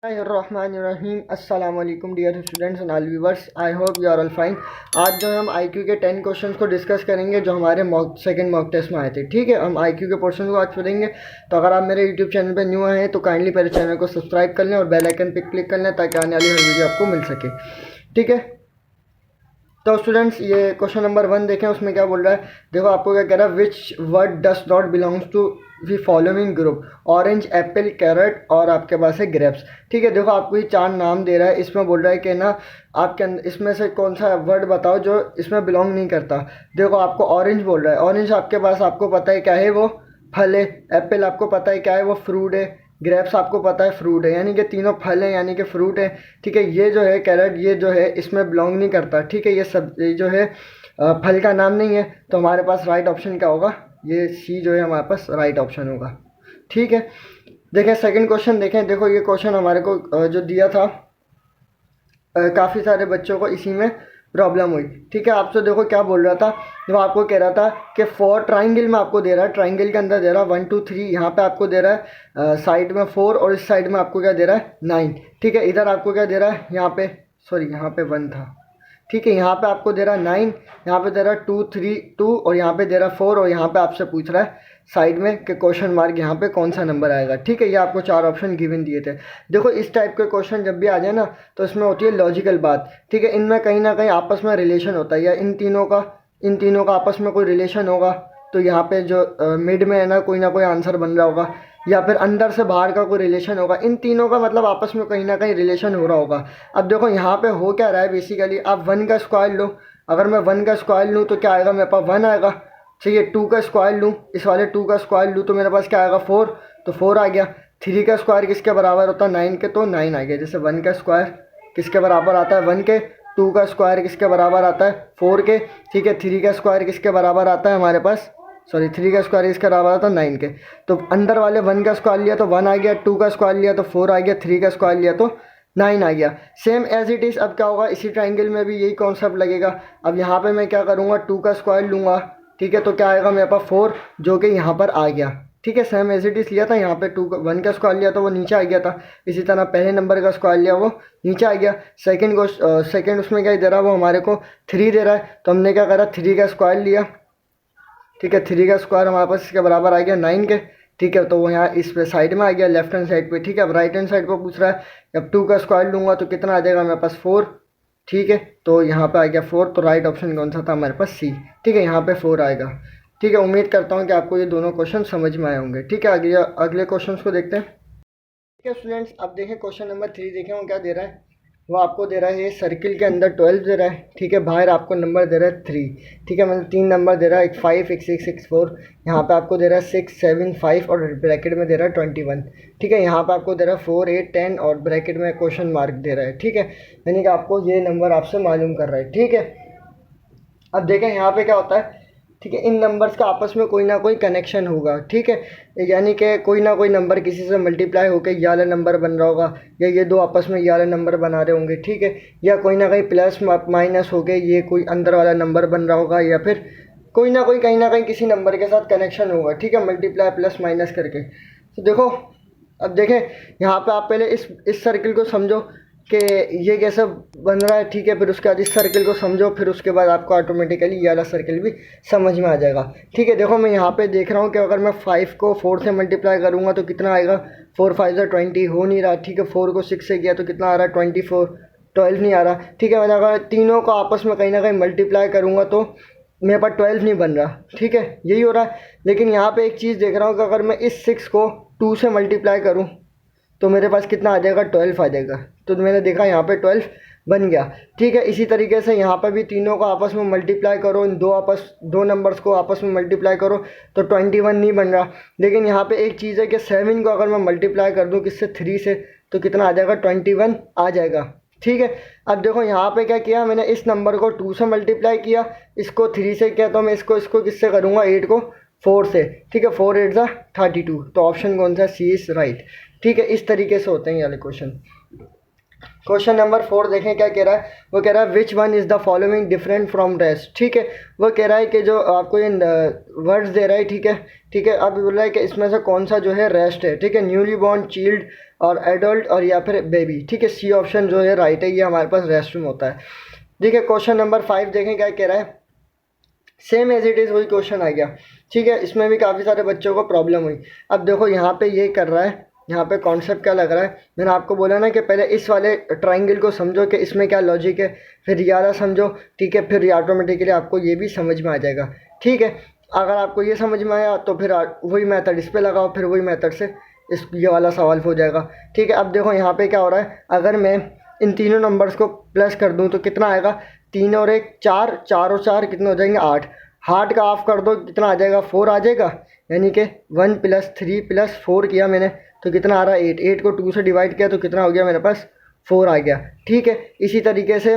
Bismillahirrahmanirrahim। अस्सलाम वालेकुम dear students and all viewers, I hope you are all fine. आज जो है हम आईक्यू के 10 क्वेश्चंस को डिस्कस करेंगे जो हमारे सेकंड मॉक टेस्ट में आए थे। ठीक है, हम आईक्यू के पोर्शन को आज पढ़ेंगे। तो अगर आप मेरे यूट्यूब चैनल पर न्यू हैं तो काइंडली मेरे चैनल को सब्सक्राइब कर लें और बेल आइकन पर क्लिक कर लें ताकि आने वाली हर वीडियो आपको मिल सके। ठीक है, तो स्टूडेंट्स ये क्वेश्चन नंबर 1 देखें, उसमें क्या बोल रहा है। देखो आपको क्या कह रहा है, which word does not belongs to the following group, orange, apple, carrot और आपके पास है ग्रेप्स। ठीक है, देखो आपको ये 4 नाम दे रहा है। इसमें बोल रहा है कि ना आपके अंदर इसमें से कौन सा वर्ड बताओ जो इसमें बिलोंग नहीं करता। देखो आपको ऑरेंज बोल रहा है। ऑरेंज आपके पास आपको पता है क्या है, वो फल है। एप्पल आपको पता है क्या है, वो फ्रूट है। ग्रेप्स आपको पता है फ्रूट है, यानी कि तीनों फल हैं यानी कि फ्रूट है। ठीक है, ये जो है कैरेट, ये जो है इसमें बिलोंग नहीं करता। ठीक है, ये जो है फल का नाम नहीं है। तो हमारे पास राइट ऑप्शन क्या होगा, ये सी जो है हमारे पास राइट ऑप्शन होगा। ठीक है, देखें सेकंड क्वेश्चन देखें। देखो ये क्वेश्चन हमारे को जो दिया था, काफ़ी सारे बच्चों को इसी में प्रॉब्लम हुई। ठीक है, आपसे देखो क्या बोल रहा था, वो आपको कह रहा था कि 4 ट्राइंगल में आपको दे रहा है, ट्राइंगल के अंदर दे रहा है 1 2 3, यहाँ पे आपको दे रहा है साइड में 4 और इस साइड में आपको क्या दे रहा है 9। ठीक है, इधर आपको क्या दे रहा है, यहाँ पे सॉरी यहाँ पे 1 था। ठीक है, यहाँ पे आपको दे रहा है 9, यहाँ पे दे रहा है 2 3 2 और यहाँ पे दे रहा है 4 और यहाँ पे आपसे पूछ रहा है साइड में कि क्वेश्चन मार्क यहाँ पे कौन सा नंबर आएगा। ठीक है, ये आपको 4 ऑप्शन गिवन दिए थे। देखो इस टाइप के क्वेश्चन जब भी आ जाए ना तो इसमें होती है लॉजिकल बात। ठीक है, इनमें कहीं ना कहीं आपस में रिलेशन होता है, या इन तीनों का आपस में कोई रिलेशन होगा। तो यहाँ पे जो मिड में है ना कोई आंसर बन रहा होगा, या फिर अंदर से बाहर का कोई रिलेशन होगा। इन तीनों का मतलब आपस में कहीं ना कहीं रिलेशन हो रहा होगा। अब देखो यहाँ पे हो क्या रहा है, बेसिकली आप 1 का स्क्वायर लो। अगर मैं 1 का स्क्वायर लूँ तो क्या आएगा, मेरे पास 1 आएगा। चाहिए 2 का स्क्वायर लूँ, इस वाले 2 का स्क्वायर लूँ तो मेरे पास क्या आएगा 4, तो 4 आ गया। 3 का स्क्वायर किसके बराबर होता है 9 के, तो 9 आ गया। जैसे 1 का स्क्वायर किसके बराबर आता है 1 के, 2 का स्क्वायर किसके बराबर आता है 4 के। ठीक है, 3 का स्क्वायर किसके बराबर आता है हमारे पास, सॉरी 3 का स्क्वायर इसका बराबर आता है 9 के। तो अंदर वाले 1 का स्क्वायर लिया तो 1 आ गया, 2 का स्क्वायर लिया तो 4 आ गया, 3 का स्क्वायर लिया तो 9 आ गया। सेम एज इट इज़ अब क्या होगा, इसी ट्राइंगल में भी यही कॉन्सेप्ट लगेगा। अब यहाँ पे मैं क्या करूँगा, 2 का स्क्वायर लूँगा। ठीक है, तो क्या आएगा मेरे पास 4 जो कि यहाँ पर आ गया। ठीक है, सेम एज इट इज़ लिया था, यहाँ पे 1 का स्क्वायर लिया तो वो नीचे आ गया था। इसी तरह पहले नंबर का स्क्वायर लिया वो नीचे आ गया। सेकंड उसमें क्या दे रहा है, वो हमारे को 3 दे रहा है। तो हमने क्या करा, 3 का स्क्वायर लिया। ठीक है, 3 का स्क्वायर हमारे पास इसके बराबर आ गया 9 के। ठीक है, तो वो यहाँ इस पे साइड में आ गया, लेफ्ट हैंड साइड पे। ठीक है, अब राइट हैंड साइड पे पूछ रहा है, जब 2 का स्क्वायर लूँगा तो कितना आ जाएगा मेरे पास 4। ठीक है, तो यहाँ पे आ गया 4, तो राइट ऑप्शन कौन सा था हमारे पास सी। ठीक है, यहाँ पे 4 आएगा। ठीक है, उम्मीद करता हूँ कि आपको ये दोनों क्वेश्चन समझ में आए होंगे। ठीक है, अगले क्वेश्चन को देखते हैं। ठीक है स्टूडेंट्स, अब देखें क्वेश्चन नंबर 3 देखें, वो क्या दे रहा है। वो आपको दे रहा है सर्किल के अंदर 12 दे रहा है। ठीक है, बाहर आपको नंबर दे रहा है 3। ठीक है, मतलब 3 नंबर दे रहा है, एक 5 एक 6 एक 4। यहाँ पे आपको दे रहा है 6 7 5 और ब्रैकेट में दे रहा है 21। ठीक है, यहाँ पे आपको दे रहा है 4 8 10 और ब्रैकेट में क्वेश्चन मार्क दे रहा है। ठीक है, यानी कि आपको ये नंबर आपसे मालूम कर रहा है। ठीक है, अब देखें यहाँ पे क्या होता है। ठीक है, इन नंबर्स का आपस में कोई ना कोई कनेक्शन होगा। ठीक है, यानी कि कोई ना कोई नंबर किसी से मल्टीप्लाई होकर ये वाला नंबर बन रहा होगा, या ये दो आपस में ये वाला नंबर बना रहे होंगे। ठीक है, या कोई ना कहीं प्लस माइनस हो गए ये कोई अंदर वाला नंबर बन रहा होगा, या फिर कोई ना कोई कहीं ना कहीं किसी नंबर के साथ कनेक्शन होगा। ठीक है, मल्टीप्लाई प्लस माइनस करके। तो देखो अब देखें यहाँ पर आप पहले इस सर्किल को समझो कि ये कैसे बन रहा है। ठीक है, फिर उसके बाद इस सर्किल को समझो, फिर उसके बाद आपको ऑटोमेटिकली ये वाला सर्किल भी समझ में आ जाएगा। ठीक है, देखो मैं यहाँ पे देख रहा हूँ कि अगर मैं 5 को 4 से मल्टीप्लाई करूँगा तो कितना आएगा, 4 5 20 हो नहीं रहा। ठीक है, 4 को 6 से किया तो कितना आ रहा है 24, 12 नहीं आ रहा। ठीक है, मैं अगर तीनों को आपस में कहीं ना कहीं मल्टीप्लाई करूँगा तो मेरे पास 12 नहीं बन रहा। ठीक है, यही हो रहा है। लेकिन यहाँ पर एक चीज़ देख रहा हूँ कि अगर मैं इस 6 को 2 से मल्टीप्लाई करूँ तो मेरे पास कितना आ जाएगा 12 आ जाएगा। तो मैंने देखा यहाँ पे 12 बन गया। ठीक है, इसी तरीके से यहाँ पर भी तीनों को आपस में मल्टीप्लाई करो, इन दो नंबर्स को आपस में मल्टीप्लाई करो तो 21 नहीं बन रहा। लेकिन यहाँ पे एक चीज़ है कि 7 को अगर मैं मल्टीप्लाई कर दूँ किससे 3 से तो कितना आ जाएगा 21 आ जाएगा। ठीक है, अब देखो यहाँ पे क्या किया मैंने, इस नंबर को 2 से मल्टीप्लाई किया, इसको 3 से किया, तो मैं इसको किससे करूँगा 8 को 4 से। ठीक है, 4 8 32, तो ऑप्शन कौन सा सी इज़ राइट। ठीक है, इस तरीके से होते हैं ये वाले क्वेश्चन। क्वेश्चन नंबर 4 देखें क्या कह रहा है। वो कह रहा है which one is the following different from rest. ठीक है, वो कह रहा है कि जो आपको ये वर्ड्स दे रहा है, ठीक है, अब बोल रहा है कि इसमें से कौन सा जो है रेस्ट है। ठीक है, न्यूली बॉर्न, चील्ड और एडल्ट और या फिर बेबी। ठीक है, सी ऑप्शन जो है राइट है, ये हमारे पास रेस्ट में होता है। ठीक है, क्वेश्चन नंबर 5 देखें क्या कह रहा है। सेम एज इट इज़ वही क्वेश्चन आ गया। ठीक है, इसमें भी काफ़ी सारे बच्चों को प्रॉब्लम हुई। अब देखो यहाँ पे ये कर रहा है, यहाँ पे कॉन्सेप्ट क्या लग रहा है। मैंने आपको बोला ना कि पहले इस वाले ट्राइंगल को समझो कि इसमें क्या लॉजिक है, फिर ये वाला समझो। ठीक है, फिर ऑटोमेटिकली आपको ये भी समझ में आ जाएगा। ठीक है, अगर आपको ये समझ में आया तो फिर वही मेथड इस पर लगाओ, फिर वही मेथड से ये वाला सवाल हो जाएगा। ठीक है, अब देखो यहाँ पे क्या हो रहा है। अगर मैं इन तीनों नंबर्स को प्लस कर दूँ तो कितना आएगा, 3 और 1 4, 4 और 4 कितने हो जाएंगे 8। 8 का हाफ कर दो कितना आ जाएगा 4 आ जाएगा, यानी कि 1 + 3 + 4 किया मैंने तो कितना आ रहा है 8। 8 को 2 से डिवाइड किया तो कितना हो गया मेरे पास 4 आ गया। ठीक है, इसी तरीके से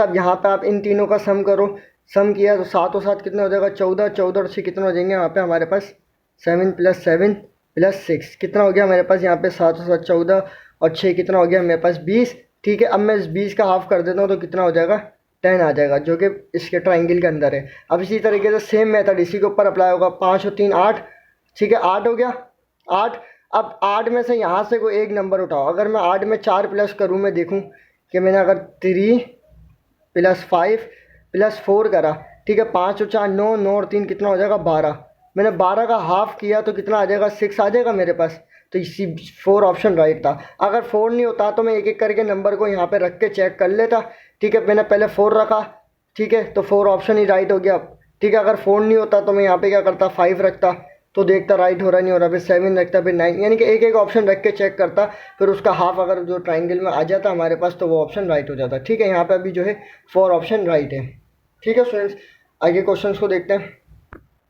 अब यहाँ पे आप इन तीनों का सम करो। सम किया तो 7 और 7 कितना हो जाएगा 14, 14 और 6 कितना हो जाएंगे यहाँ पे हमारे पास 7 + 7 + 6 कितना हो गया मेरे पास यहाँ पे 7 और 7 14 और 6 कितना हो गया मेरे पास 20। ठीक है, अब मैं इस 20 का हाफ कर देता हूँ तो कितना हो जाएगा 10 आ जाएगा, जो कि इसके ट्राइंगल के अंदर है। अब इसी तरीके से सेम मेथड इसी के ऊपर अप्लाई होगा। 5 और 3 8। ठीक है, 8 हो गया 8। अब 8 में से यहाँ से कोई एक नंबर उठाओ। अगर मैं 8 में 4 प्लस करूँ, मैं देखूँ कि मैंने अगर 3 + 5 + 4 करा। ठीक है, 5 और 4 9, 9 और 3 कितना हो जाएगा 12। मैंने 12 का हाफ किया तो कितना आ जाएगा 6 आ जाएगा मेरे पास। तो इसी 4 ऑप्शन राइट था। अगर 4 नहीं होता तो मैं एक एक करके नंबर को यहाँ पे रख के चेक कर लेता। ठीक है, मैंने पहले 4 रखा, ठीक है, तो 4 ऑप्शन ही राइट हो गया। ठीक है, अगर 4 नहीं होता तो मैं यहाँ पे क्या करता 5 रखता तो देखता राइट हो रहा नहीं हो रहा, फिर 7 रखता, फिर 9, यानी कि एक एक ऑप्शन रख के चेक करता, फिर उसका हाफ अगर जो ट्राइंगल में आ जाता हमारे पास तो वो ऑप्शन राइट हो जाता। ठीक है, यहाँ पे अभी जो है 4 ऑप्शन राइट है। ठीक है स्टूडेंट्स, आगे क्वेश्चन को देखते हैं।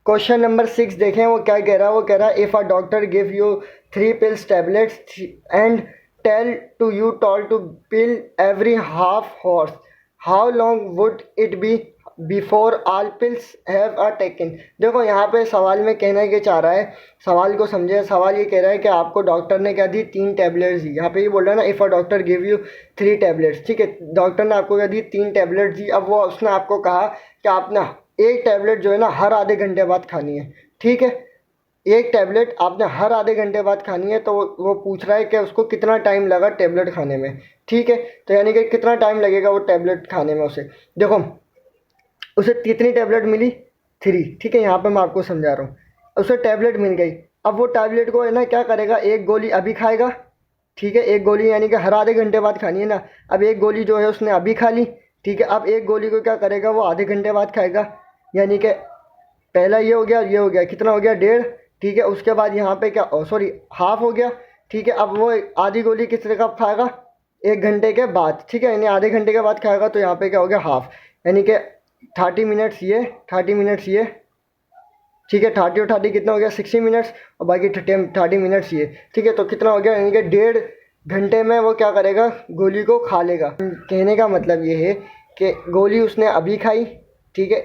क्वेश्चन नंबर 6 देखें, वो क्या कह रहा है। वो कह रहा है if a doctor give you 3 pills tablets and tell to you tall two pill every half hours, how long would it be before all pills have a taken. देखो यहाँ पे सवाल में कहना क्या चाह रहा है, सवाल को समझे। सवाल ये कह रहा है कि आपको डॉक्टर ने क्या दी 3 टैबलेट्स दी। यहाँ पे ये बोल रहा है ना if a doctor give you 3 tablets. ठीक है, डॉक्टर ने आपको क्या दी 3 टैबलेट्स दी। अब वो उसने आपको कहा कि आप ना एक टैबलेट जो है ना हर आधे घंटे बाद खानी है। ठीक है, एक टैबलेट आपने हर आधे घंटे बाद खानी है। तो वो पूछ रहा है कि उसको कितना टाइम लगा टैबलेट खाने में। ठीक है, तो यानी कि कितना टाइम लगेगा वो टैबलेट खाने में उसे। देखो उसे कितनी टैबलेट मिली 3। ठीक है, यहाँ पे मैं आपको समझा रहा हूँ। उसे टैबलेट मिल गई। अब वो टैबलेट को है ना क्या करेगा, एक गोली अभी खाएगा। ठीक है, एक गोली यानी कि हर आधे घंटे बाद खानी है ना। अब एक गोली जो है उसने अभी खा ली। ठीक है, अब एक गोली को क्या करेगा वो आधे घंटे बाद खाएगा, यानी कि पहला ये हो गया, ये हो गया, कितना हो गया 1.5। ठीक है, उसके बाद यहाँ पे क्या सॉरी हाफ हो गया। ठीक है, अब वो आधी गोली किस तरह का खाएगा 1 घंटे के बाद। ठीक है, यानी आधे घंटे के बाद खाएगा तो यहाँ पे क्या हो गया हाफ, यानी कि 30 मिनट्स ये 30 मिनट्स ये। ठीक है, 30 और 30 कितना हो गया 60 मिनट्स और बाकी 30 मिनट्स ये। ठीक है, तो कितना हो गया यानी कि 1.5 घंटे में वो क्या करेगा गोली को खा लेगा। कहने का मतलब ये है कि गोली उसने अभी खाई। ठीक है,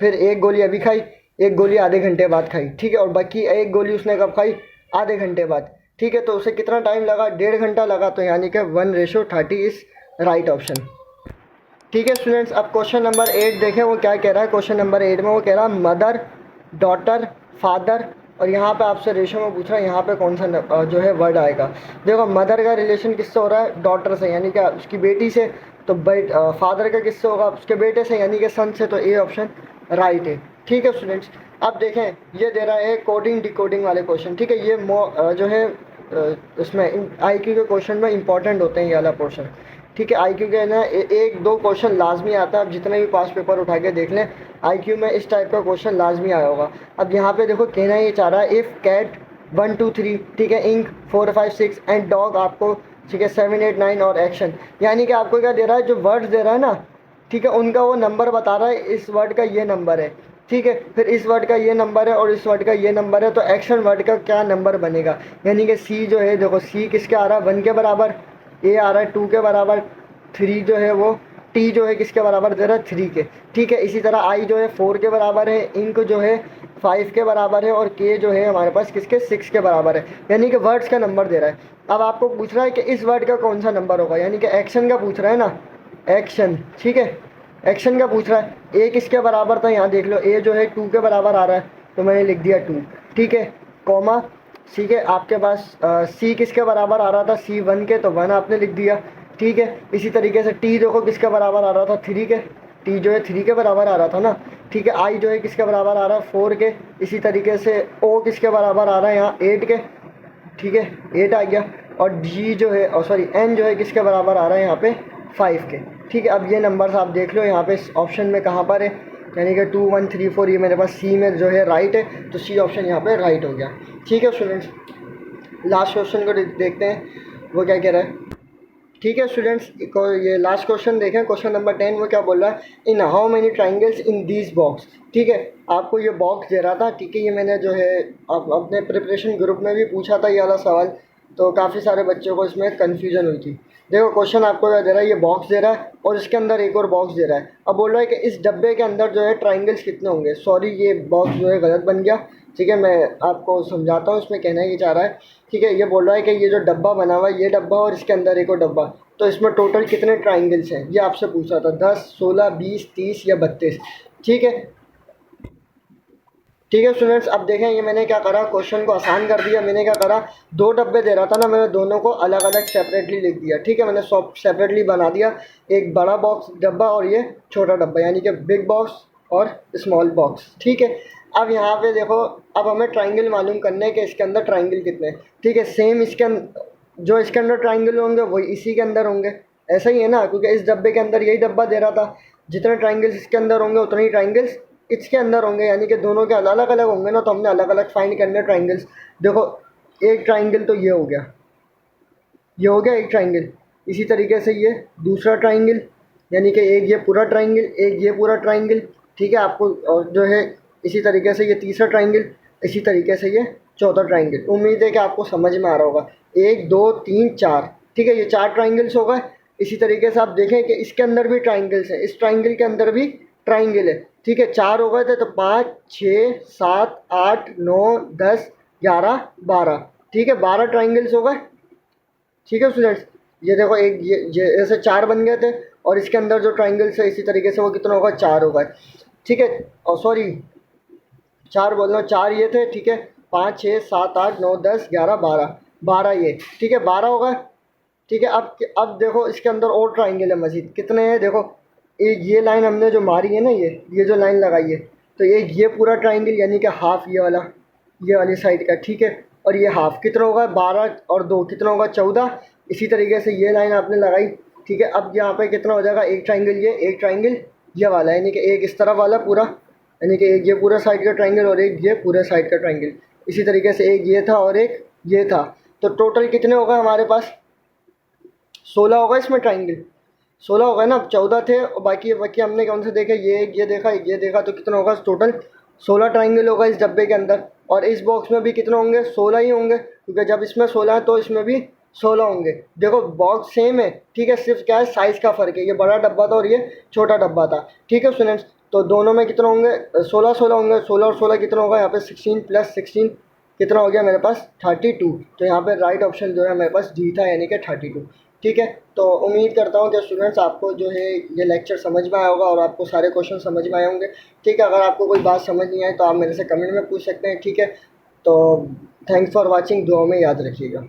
फिर एक गोली अभी खाई, एक गोली आधे घंटे बाद खाई। ठीक है, और बाकी एक गोली उसने कब खाई आधे घंटे बाद। ठीक है, तो उसे कितना टाइम लगा 1.5 घंटा लगा, तो यानी कि 1:30 इज़ राइट ऑप्शन। ठीक है स्टूडेंट्स, अब क्वेश्चन नंबर 8 देखें वो क्या कह रहा है। क्वेश्चन नंबर 8 में वो कह रहा है मदर, डॉटर, फादर, और यहाँ पे आपसे रेशो में पूछ रहा है यहाँ पे कौन सा जो है वर्ड आएगा। देखो मदर का रिलेशन किससे हो रहा है डॉटर से, यानी कि उसकी बेटी से। तो फादर का किससे होगा उसके बेटे से, यानी कि सन से। तो ए ऑप्शन राइट है। ठीक है स्टूडेंट्स, अब देखें ये दे रहा है कोडिंग डिकोडिंग वाले क्वेश्चन। ठीक है, ये जो है उसमें IQ के क्वेश्चन में इंपॉर्टेंट होते हैं ये वाला पोर्शन। ठीक है, IQ के ना 1-2 क्वेश्चन लाजमी आता है। आप जितने भी पास पेपर उठा के देख लें IQ में इस टाइप का क्वेश्चन लाजमी आया होगा। अब यहाँ पे देखो कहना ये चाह रहा है इफ़ कैट 1 2 3, ठीक है, इंक 4 5 6 एंड डॉग आपको, ठीक है, 7 8 9 और एक्शन, यानी कि आपको क्या दे रहा है जो वर्ड्स दे रहा है ना, ठीक है, उनका वो नंबर बता रहा है। इस वर्ड का ये नंबर है, ठीक है, फिर इस वर्ड का ये नंबर है और इस वर्ड का ये नंबर है, तो एक्शन वर्ड का क्या नंबर बनेगा। यानी कि सी जो है देखो सी किसके आ रहा है 1 के बराबर, ए आ रहा है 2 के बराबर, 3 जो है वो टी जो है किसके बराबर दे रहा है 3 के, ठीक है। इसी तरह आई जो है 4 के बराबर है, इंक जो है 5 के बराबर है और के जो है हमारे पास किसके 6 के बराबर है, यानी कि वर्ड्स का नंबर दे रहा है। अब आपको पूछ रहा है कि इस वर्ड का कौन सा नंबर होगा, यानी कि एक्शन का पूछ रहा है ना, एक्शन, ठीक है, एक्शन का पूछ रहा है। ए किसके बराबर था, यहाँ देख लो, ए जो है 2 के बराबर आ रहा है तो मैंने लिख दिया 2, ठीक है, कॉमा, ठीक है। आपके पास सी किसके बराबर आ रहा था, सी 1 के, तो 1 आपने लिख दिया, ठीक है। इसी तरीके से टी देखो किसके बराबर आ रहा था 3 के, टी जो है 3 के बराबर आ रहा था ना, ठीक है। आई जो है किसके बराबर आ रहा है 4 के, इसी तरीके से ओ किसके बराबर आ रहा है यहाँ 8 के, ठीक है, 8 आ गया। और जी जो है सॉरी एन जो है किसके बराबर आ रहा है यहाँ पे 5 के, ठीक है। अब ये नंबर्स आप देख लो यहाँ पे ऑप्शन में कहाँ पर है, यानी कि 2 1 3 4 ये मेरे पास सी में जो है राइट है, तो सी ऑप्शन यहाँ पे राइट हो गया, ठीक है स्टूडेंट्स। लास्ट क्वेश्चन को देखते हैं वो क्या कह रहा है, ठीक है स्टूडेंट्स। को ये लास्ट क्वेश्चन देखें, क्वेश्चन नंबर 10 वो क्या बोल रहा है, in how many triangles in this box, ठीक है। आपको ये बॉक्स दे रहा था, ठीक है, ये मैंने जो है अपने प्रिपरेशन ग्रुप में भी पूछा था ये वाला सवाल, तो काफ़ी सारे बच्चों को इसमें कन्फ्यूजन हुई थी। देखो क्वेश्चन आपको क्या दे रहा है, ये बॉक्स दे रहा है और इसके अंदर एक और बॉक्स दे रहा है। अब बोल रहा है कि इस डब्बे के अंदर जो है ट्राइंगल्स कितने होंगे, सॉरी ये बॉक्स जो है गलत बन गया, ठीक है, मैं आपको समझाता हूँ इसमें कहना ये चाह रहा है, ठीक है। ये बोल रहा है कि ये जो डब्बा बना हुआ है, ये डब्बा और इसके अंदर एक और डब्बा, तो इसमें टोटल कितने ट्राइंगल्स हैं, ये आपसे पूछ रहा था, 10 16 20 30 या 32, ठीक है, ठीक है स्टूडेंट्स। अब देखें ये मैंने क्या करा, क्वेश्चन को आसान कर दिया। मैंने क्या करा, 2 डब्बे दे रहा था ना, मैंने दोनों को अलग अलग सेपरेटली लिख दिया, ठीक है, मैंने सब सेपरेटली बना दिया, एक बड़ा बॉक्स डब्बा और ये छोटा डब्बा, यानी कि बिग बॉक्स और स्मॉल बॉक्स, ठीक है। अब यहाँ पे देखो, अब हमें ट्राइंगल मालूम करने हैं कि इसके अंदर ट्राइंगल कितने हैं, ठीक है। सेम इसके जो इसके अंदर ट्राइंगल होंगे वही इसी के अंदर होंगे, ऐसा ही है ना, क्योंकि इस डब्बे के अंदर यही डब्बा दे रहा था, जितने ट्राइंगल्स इसके अंदर होंगे उतने ही ट्राइंगल्स इसके अंदर होंगे, यानी कि दोनों के अलग अलग होंगे ना, तो हमने अलग अलग फाइंड करने ट्राइंगल्स। देखो एक ट्राइंगल तो ये हो गया, ये हो गया एक ट्राइंगल, इसी तरीके से ये दूसरा ट्राइंगल, यानी कि एक ये पूरा ट्राइंगल, एक ये पूरा ट्राइंगल, ठीक है आपको, और जो है इसी तरीके से ये तीसरा ट्राइंगल, इसी तरीके से ये चौथा ट्राइंगल। उम्मीद है कि आपको समझ में आ रहा होगा, 1 2 3 4, ठीक है, ये 4 ट्राइंगल्स हो गए। इसी तरीके से आप देखें कि इसके अंदर भी ट्राइंगल्स हैं, इस ट्राइंगल के अंदर भी ट्राइंगल है, ठीक है, 4 हो गए थे, तो 5 6 7 8 9 10 11 12, ठीक है, 12 ट्राइंगल्स हो गए, ठीक है स्टूडेंट्स। ये देखो एक ये ऐसे 4 बन गए थे, और इसके अंदर जो ट्राइंगल्स है इसी तरीके से वो कितना होगा 4 हो गए, ठीक है, और सॉरी 4 बोल रहा हूँ, 4 ये थे, ठीक है, 5 6 7 8 9 10 11 12, 12 ये, ठीक है, 12 हो गए, ठीक है। अब देखो इसके अंदर और ट्राइंगल है मजीद, कितने हैं देखो, एक ये लाइन हमने जो मारी है ना, ये जो लाइन लगाई है, तो ये पूरा ट्राइंगल यानी कि हाफ ये वाला, ये वाली साइड का, ठीक है, और ये हाफ कितना होगा 12 और 2 कितना होगा 14, इसी तरीके से ये लाइन आपने लगाई, ठीक है। अब यहाँ पे कितना हो जाएगा, एक ट्राइंगल ये, एक ट्राइंगल ये वाला, यानी कि एक इस तरफ वाला पूरा, यानी कि एक ये पूरा साइड का ट्राइंगल और एक ये पूरे साइड का ट्राइंगल, इसी तरीके से एक ये था और एक ये था, तो टोटल कितने होगा हमारे पास 16 होगा इसमें ट्राइंगल, 16 हो गए ना। अब 14 थे और बाकी हमने कौन से देखे, ये देखा ये देखा, तो कितना होगा टोटल 16 ट्राइंगल होगा इस डब्बे के अंदर। और इस बॉक्स में भी कितने होंगे 16 ही होंगे, क्योंकि जब इसमें 16 है तो इसमें भी 16 होंगे। देखो बॉक्स सेम है, ठीक है, सिर्फ क्या है साइज़ का फ़र्क है, ये बड़ा डब्बा था और ये छोटा डब्बा था, ठीक है स्टूडेंट्स। तो दोनों में कितना होंगे 16 होंगे, 16 और 16 कितना होगा यहाँ पे 16 + 16 कितना हो गया मेरे पास 32। तो यहाँ पे राइट ऑप्शन जो है मेरे पास डी था, यानी कि 32, ठीक है। तो उम्मीद करता हूँ कि स्टूडेंट्स आपको जो है ये लेक्चर समझ में आया होगा और आपको सारे क्वेश्चन समझ में आए होंगे, ठीक है। अगर आपको कोई बात समझ नहीं आए तो आप मेरे से कमेंट में पूछ सकते हैं, ठीक है। तो थैंक्स फॉर वाचिंग, दुआ में याद रखिएगा।